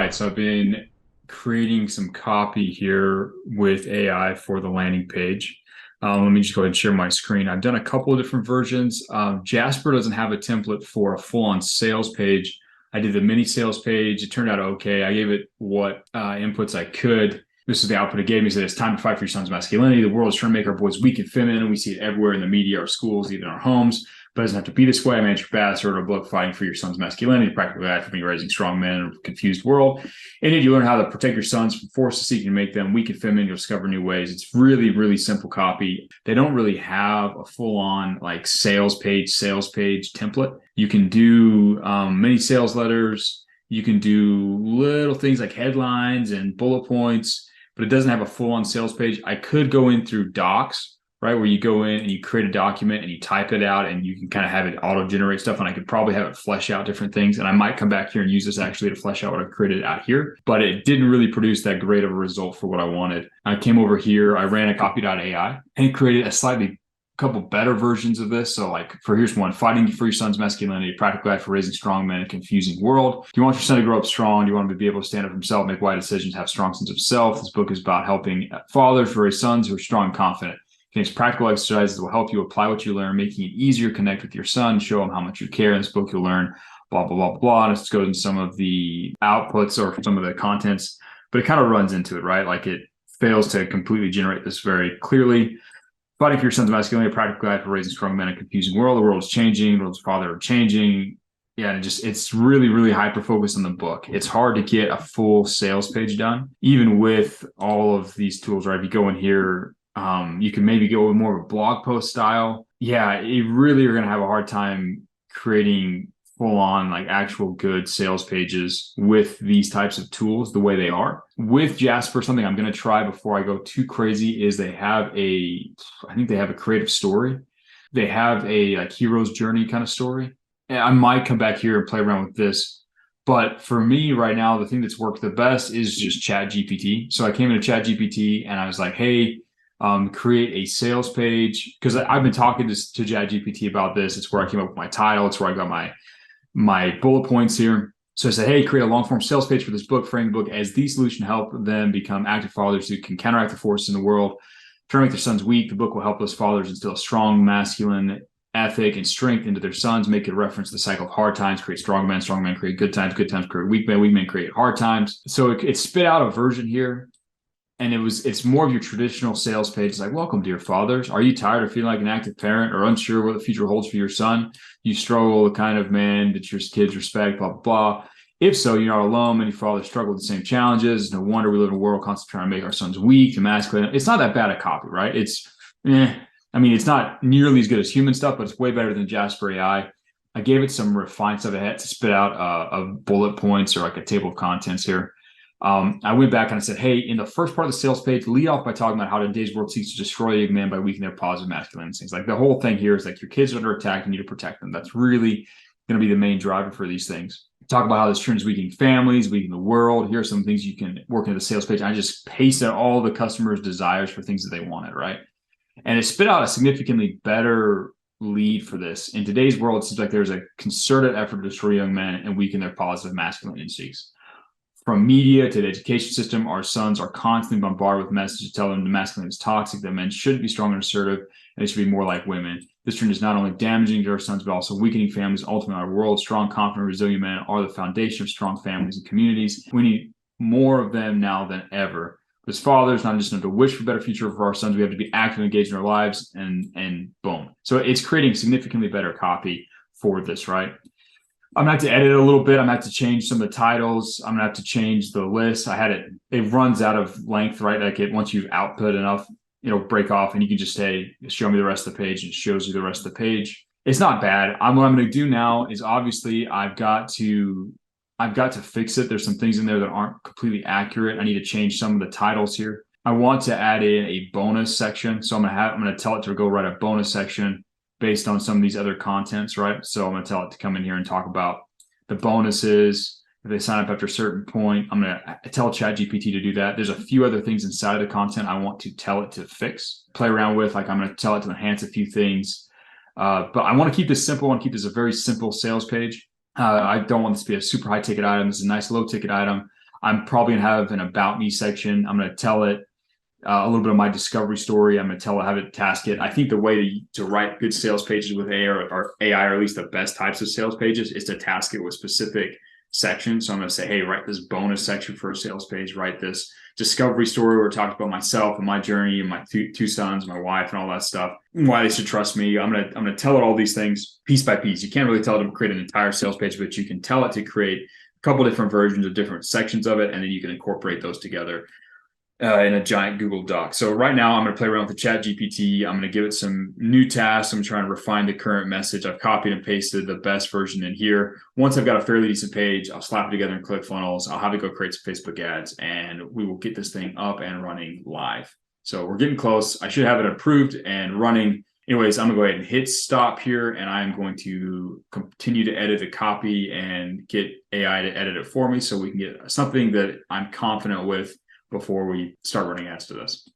right. So I've been creating some copy here with AI for the landing page. Let me just go ahead and share my screen. I've done a couple of different versions. Jasper doesn't have a template for a full-on sales page. I did the mini sales page. It turned out okay. I gave it what inputs I could. This is the output it gave me. It said, it's time to fight for your son's masculinity. The world is trying to make our boys weak and feminine. We see it everywhere in the media, our schools, even our homes. But it doesn't have to be this way. I managed your fast or a book fighting for your son's masculinity, practical guide for being raising strong men in a confused world. And if you learn how to protect your sons from forces seeking to make them weak and feminine, you'll discover new ways. It's really, really simple copy. They don't really have a full-on like sales page template. You can do many sales letters. You can do little things like headlines and bullet points, but it doesn't have a full-on sales page. I could go in through Docs, right, where you go in and you create a document and you type it out and you can kind of have it auto-generate stuff, and I could probably have it flesh out different things. And I might come back here and use this actually to flesh out what I've created out here, but it didn't really produce that great of a result for what I wanted. I came over here, I ran a copy.ai and created a couple better versions of this. So like here's one, fighting for your son's masculinity, a practical guide for raising strong men in a confusing world. Do you want your son to grow up strong? Do you want him to be able to stand up for himself, make wise decisions, have a strong sense of self? This book is about helping fathers raise sons who are strong and confident. It's practical exercises that will help you apply what you learn, making it easier to connect with your son, show him how much you care. In this book, you'll learn blah, blah, blah, blah. And it goes into some of the outputs or some of the contents, but it kind of runs into it, right? Like it fails to completely generate this very clearly. Fighting for your son's masculinity, a practical guide for raising strong men in a confusing world. The world is changing. The world's father are changing. Yeah, and it's really, really hyper-focused on the book. It's hard to get a full sales page done, even with all of these tools, right? If you go in here, you can maybe go with more of a blog post style. Yeah, you really are going to have a hard time creating full-on like actual good sales pages with these types of tools the way they are. With Jasper, something I'm going to try before I go too crazy is I think they have a creative story. They have a like hero's journey kind of story. And I might come back here and play around with this. But for me right now, the thing that's worked the best is just ChatGPT. So I came into ChatGPT and I was like, hey, create a sales page, because I've been talking to ChatGPT about this. It's where I came up with my title. It's where I got my bullet points here. So I said, hey, create a long form sales page for this book, frame the book as the solution to help them become active fathers who can counteract the forces in the world, try to make their sons weak. The book will help those fathers instill a strong masculine ethic and strength into their sons, make it a reference to the cycle of hard times, create strong men create good times create weak men create hard times. So it spit out a version here. And it's more of your traditional sales page. It's like, welcome, dear fathers. Are you tired of feeling like an active parent or unsure what the future holds for your son? You struggle with the kind of man that your kids respect, blah, blah, blah. If so, you're not alone. Many fathers struggle with the same challenges. No wonder we live in a world constantly trying to make our sons weak, emasculate. It's not that bad a copy, right? It's not nearly as good as human stuff, but it's way better than Jasper AI. I gave it some refined stuff. I had to spit out a bullet points or like a table of contents here. I went back and I said, hey, in the first part of the sales page, lead off by talking about how today's world seeks to destroy young men by weakening their positive masculine instincts. Like the whole thing here is like your kids are under attack, you need to protect them. That's really going to be the main driver for these things. Talk about how this trend is weakening families, weakening the world. Here are some things you can work into the sales page. I just pasted all the customers' desires for things that they wanted, right? And it spit out a significantly better lead for this. In today's world, it seems like there's a concerted effort to destroy young men and weaken their positive masculine instincts. From media to the education system, our sons are constantly bombarded with messages telling them the masculine is toxic, that men shouldn't be strong and assertive, and they should be more like women. This trend is not only damaging to our sons, but also weakening families. Ultimately, our world, strong, confident, resilient men are the foundation of strong families and communities. We need more of them now than ever. As fathers, not just enough to wish for a better future for our sons, we have to be active and engaged in our lives, and boom. So it's creating significantly better copy for this, right? I'm going to have to edit it a little bit. I'm going to have to change some of the titles. I'm going to have to change the list. It runs out of length, right? Like once you've output enough, it'll break off and you can just say, show me the rest of the page, and it shows you the rest of the page. It's not bad. What I'm going to do now is obviously I've got to fix it. There's some things in there that aren't completely accurate. I need to change some of the titles here. I want to add in a bonus section. So I'm going to tell it to go write a bonus section based on some of these other contents, right? So I'm going to tell it to come in here and talk about the bonuses. If they sign up after a certain point, I'm going to tell ChatGPT to do that. There's a few other things inside of the content I want to tell it to fix, play around with. Like I'm going to tell it to enhance a few things. But I want to keep this simple. I want to keep this a very simple sales page. I don't want this to be a super high ticket item. This is a nice low ticket item. I'm probably going to have an about me section. I'm going to tell it a little bit of my discovery story. I'm going to tell it, have it task it. I think the way to write good sales pages with AI, or at least the best types of sales pages, is to task it with specific sections. So I'm going to say, hey, write this bonus section for a sales page, write this discovery story where it talks about myself and my journey and my two sons, my wife, and all that stuff, and why they should trust me. I'm going to tell it all these things piece by piece. You can't really tell it to create an entire sales page, but you can tell it to create a couple different versions of different sections of it, and then you can incorporate those together in a giant Google Doc. So right now I'm going to play around with the Chat GPT. I'm going to give it some new tasks. I'm trying to refine the current message. I've copied and pasted the best version in here. Once I've got a fairly decent page, I'll slap it together in ClickFunnels. I'll have it go create some Facebook ads, and we will get this thing up and running live. So we're getting close. I should have it approved and running. Anyways, I'm gonna go ahead and hit stop here, and I'm going to continue to edit the copy and get AI to edit it for me so we can get something that I'm confident with before we start running ads to this.